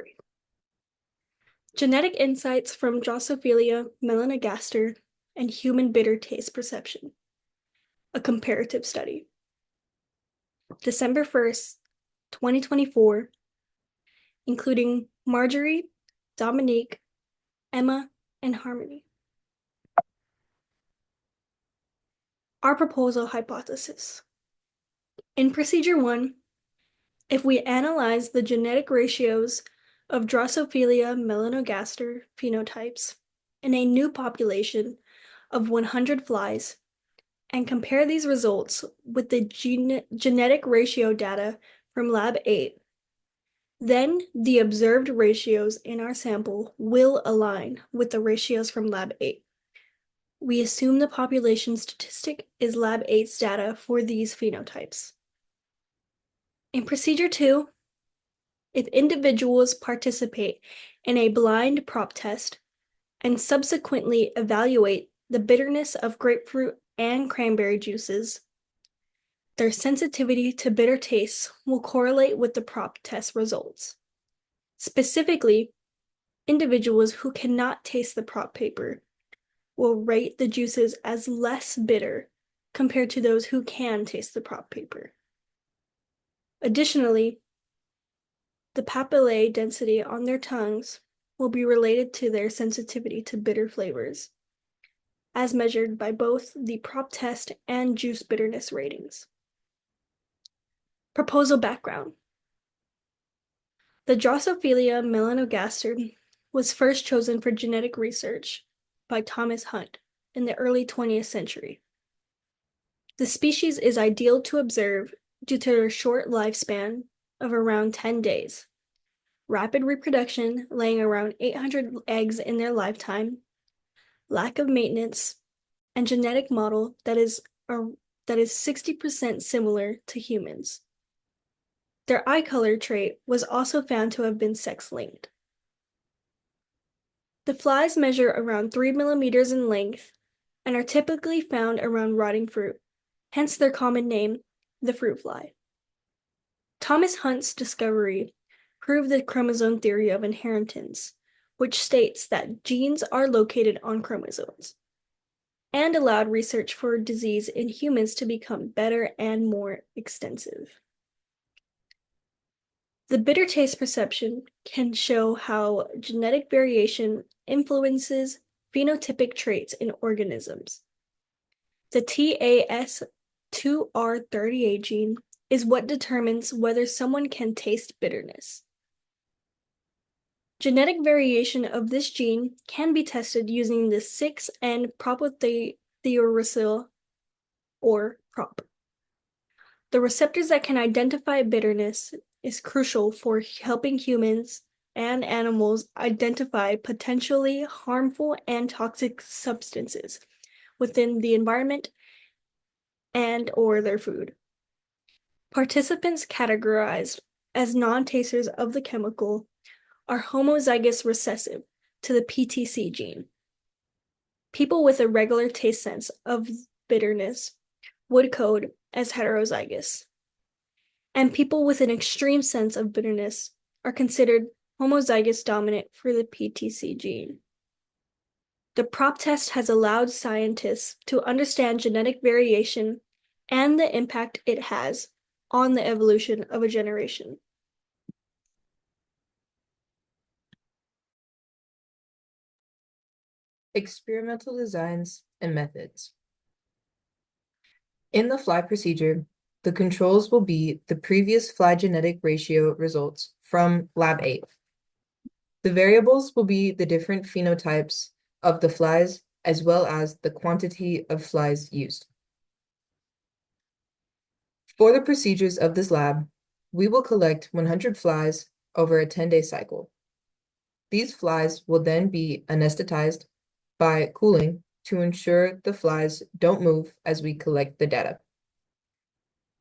story. Genetic insights from Drosophila melanogaster and human bitter taste perception. A comparative study. December 1st, 2024, including Marjorie, Dominique, Emma, and Harmony. Our proposal hypothesis. In Procedure 1, if we analyze the genetic ratios of Drosophila melanogaster phenotypes in a new population of 100 flies and compare these results with the genetic ratio data from Lab 8, then the observed ratios in our sample will align with the ratios from Lab 8. We assume the population statistic is Lab 8's data for these phenotypes. In Procedure 2, if individuals participate in a blind prop test and subsequently evaluate the bitterness of grapefruit and cranberry juices, their sensitivity to bitter tastes will correlate with the prop test results. Specifically, individuals who cannot taste the prop paper will rate the juices as less bitter compared to those who can taste the prop paper. Additionally, the papillae density on their tongues will be related to their sensitivity to bitter flavors, as measured by both the prop test and juice bitterness ratings. Proposal background. The Drosophila melanogaster was first chosen for genetic research by Thomas Hunt in the early 20th century. The species is ideal to observe due to their short lifespan of around 10 days, rapid reproduction, laying around 800 eggs in their lifetime, lack of maintenance, and genetic model that is 60% similar to humans. Their eye color trait was also found to have been sex-linked. The flies measure around 3 millimeters in length and are typically found around rotting fruit, hence their common name, the fruit fly. Thomas Hunt's discovery proved the chromosome theory of inheritance, which states that genes are located on chromosomes, and allowed research for disease in humans to become better and more extensive. The bitter taste perception can show how genetic variation influences phenotypic traits in organisms. The TAS2R38 gene is what determines whether someone can taste bitterness. Genetic variation of this gene can be tested using the 6N propylthiouracil, or PROP. The receptors that can identify bitterness is crucial for helping humans and animals identify potentially harmful and toxic substances within the environment and/or their food. Participants categorized as non-tasters of the chemical are homozygous recessive to the PTC gene. People with a regular taste sense of bitterness would code as heterozygous, and people with an extreme sense of bitterness are considered homozygous dominant for the PTC gene. The PROP test has allowed scientists to understand genetic variation and the impact it has on the evolution of a generation. Experimental designs and methods. In the fly procedure, the controls will be the previous fly genetic ratio results from Lab 8. The variables will be the different phenotypes of the flies as well as the quantity of flies used. For the procedures of this lab, we will collect 100 flies over a 10-day cycle. These flies will then be anesthetized by cooling to ensure the flies don't move as we collect the data.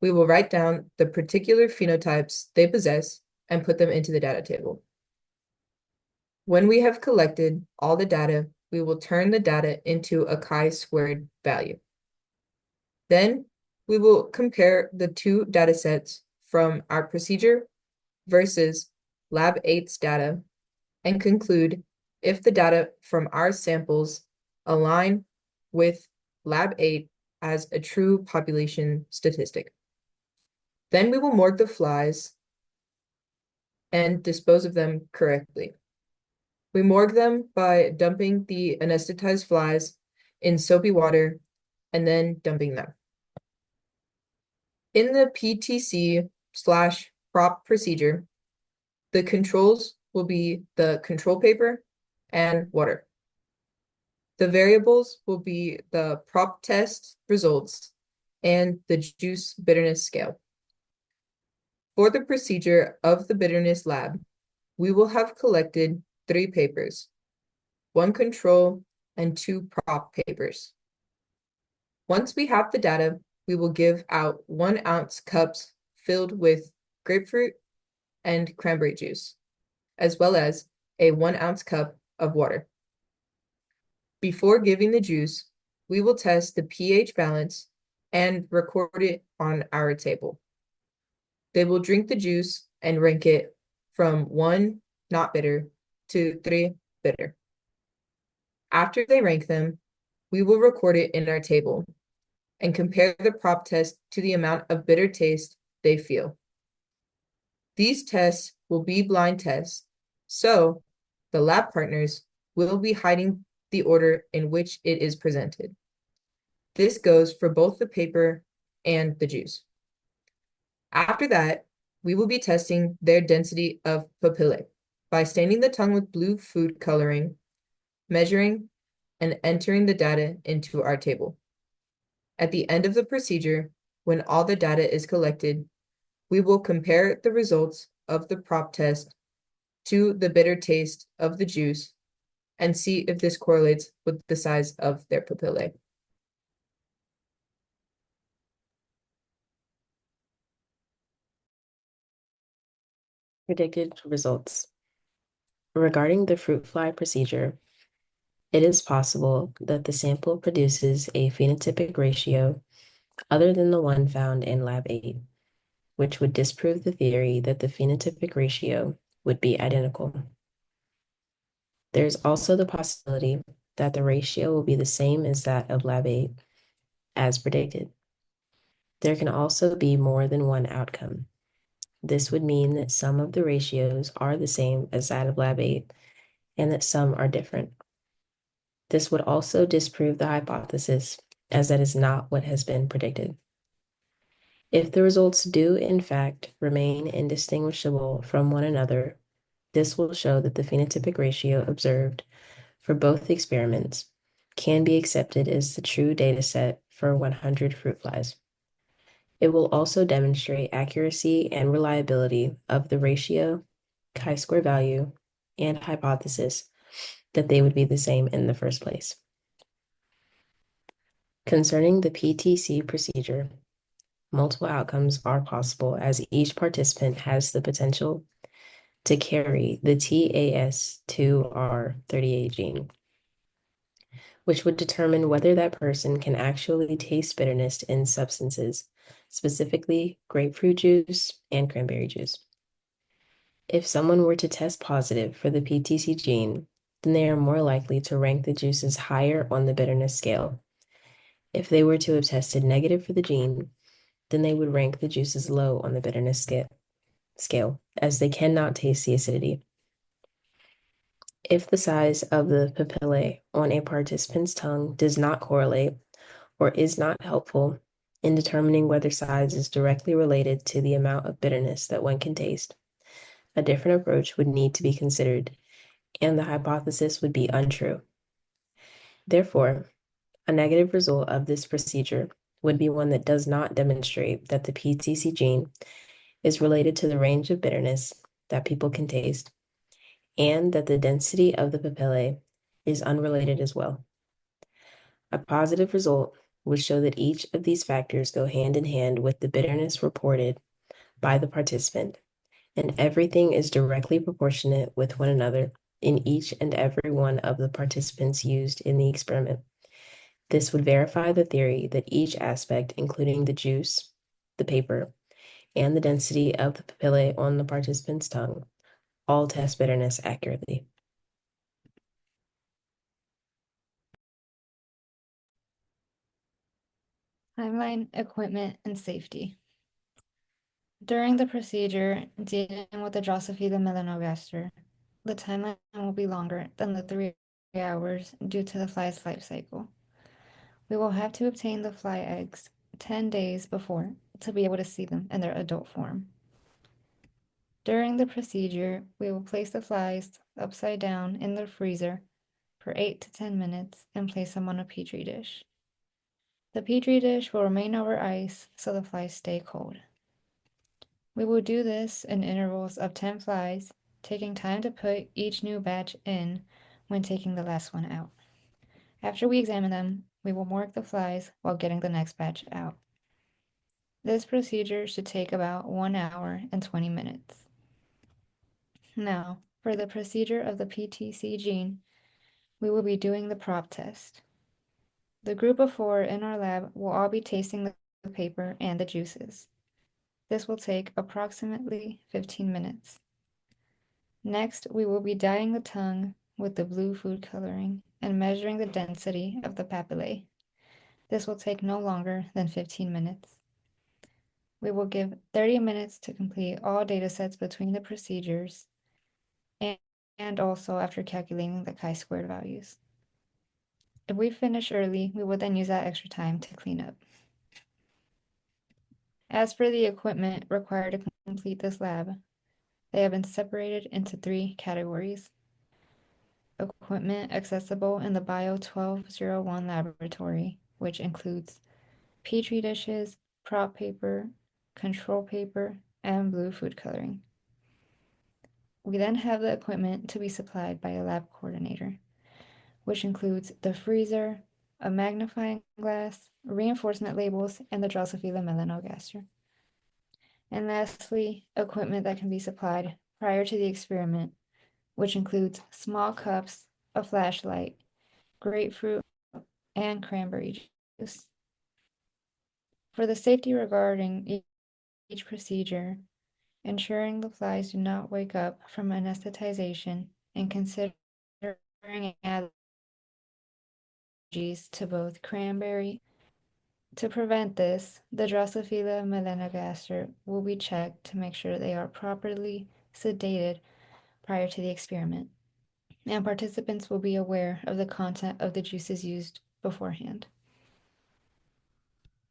We will write down the particular phenotypes they possess and put them into the data table. When we have collected all the data, we will turn the data into a chi-squared value. Then we will compare the two data sets from our procedure versus Lab 8's data and conclude if the data from our samples align with Lab 8 as a true population statistic. Then we will morgue the flies and dispose of them correctly. We morgue them by dumping the anesthetized flies in soapy water and then dumping them. In the PTC/prop procedure, the controls will be the control paper and water. The variables will be the prop test results and the juice bitterness scale. For the procedure of the bitterness lab, we will have collected 3 papers, 1 control and 2 prop papers. Once we have the data, we will give out 1-ounce cups filled with grapefruit and cranberry juice, as well as a 1-ounce cup of water. Before giving the juice, we will test the pH balance and record it on our table. They will drink the juice and rank it from 1 not bitter to 3 bitter. After they rank them, we will record it in our table and compare the prop test to the amount of bitter taste they feel. These tests will be blind tests, so the lab partners will be hiding the order in which it is presented. This goes for both the paper and the juice. After that, we will be testing their density of papillae by staining the tongue with blue food coloring, measuring, and entering the data into our table. At the end of the procedure, when all the data is collected, we will compare the results of the prop test to the bitter taste of the juice and see if this correlates with the size of their papillae. Predicted results. Regarding the fruit fly procedure, it is possible that the sample produces a phenotypic ratio other than the one found in Lab 8, which would disprove the theory that the phenotypic ratio would be identical. There's also the possibility that the ratio will be the same as that of Lab 8, as predicted. There can also be more than one outcome. This would mean that some of the ratios are the same as that of Lab 8 and that some are different. This would also disprove the hypothesis, as that is not what has been predicted. If the results do, in fact, remain indistinguishable from one another, this will show that the phenotypic ratio observed for both experiments can be accepted as the true data set for 100 fruit flies. It will also demonstrate accuracy and reliability of the ratio, chi-square value, and hypothesis that they would be the same in the first place. Concerning the PTC procedure, multiple outcomes are possible as each participant has the potential to carry the TAS2R38 gene, which would determine whether that person can actually taste bitterness in substances, specifically grapefruit juice and cranberry juice. If someone were to test positive for the PTC gene, then they are more likely to rank the juices higher on the bitterness scale. If they were to have tested negative for the gene, then they would rank the juices low on the bitterness scale, as they cannot taste the acidity. If the size of the papillae on a participant's tongue does not correlate or is not helpful in determining whether size is directly related to the amount of bitterness that one can taste, a different approach would need to be considered, and the hypothesis would be untrue. Therefore, a negative result of this procedure would be one that does not demonstrate that the PTC gene is related to the range of bitterness that people can taste, and that the density of the papillae is unrelated as well. A positive result would show that each of these factors go hand in hand with the bitterness reported by the participant, and everything is directly proportionate with one another in each and every one of the participants used in the experiment. This would verify the theory that each aspect, including the juice, the paper, and the density of the papillae on the participant's tongue, all test bitterness accurately. Timeline, equipment, and safety. During the procedure dealing with the Drosophila melanogaster, the timeline will be longer than the 3 hours due to the fly's life cycle. We will have to obtain the fly eggs 10 days before to be able to see them in their adult form. During the procedure, we will place the flies upside down in the freezer for 8 to 10 minutes and place them on a petri dish. The petri dish will remain over ice so the flies stay cold. We will do this in intervals of 10 flies, taking time to put each new batch in when taking the last one out. After we examine them, we will mark the flies while getting the next batch out. This procedure should take about 1 hour and 20 minutes. Now, for the procedure of the PTC gene, we will be doing the prop test. The group of 4 in our lab will all be tasting the paper and the juices. This will take approximately 15 minutes. Next, we will be dyeing the tongue with the blue food coloring and measuring the density of the papillae. This will take no longer than 15 minutes. We will give 30 minutes to complete all datasets between the procedures and also after calculating the chi-squared values. If we finish early, we will then use that extra time to clean up. As for the equipment required to complete this lab, they have been separated into 3 categories. Equipment accessible in the Bio 1201 laboratory, which includes petri dishes, prop paper, control paper, and blue food coloring. We then have the equipment to be supplied by a lab coordinator, which includes the freezer, a magnifying glass, reinforcement labels, and the Drosophila melanogaster. And lastly, equipment that can be supplied prior to the experiment, which includes small cups, a flashlight, grapefruit, and cranberry juice. For the safety regarding each procedure, ensuring the flies do not wake up from anesthetization and considering allergies to both cranberry. To prevent this, the Drosophila melanogaster will be checked to make sure they are properly sedated prior to the experiment, and participants will be aware of the content of the juices used beforehand.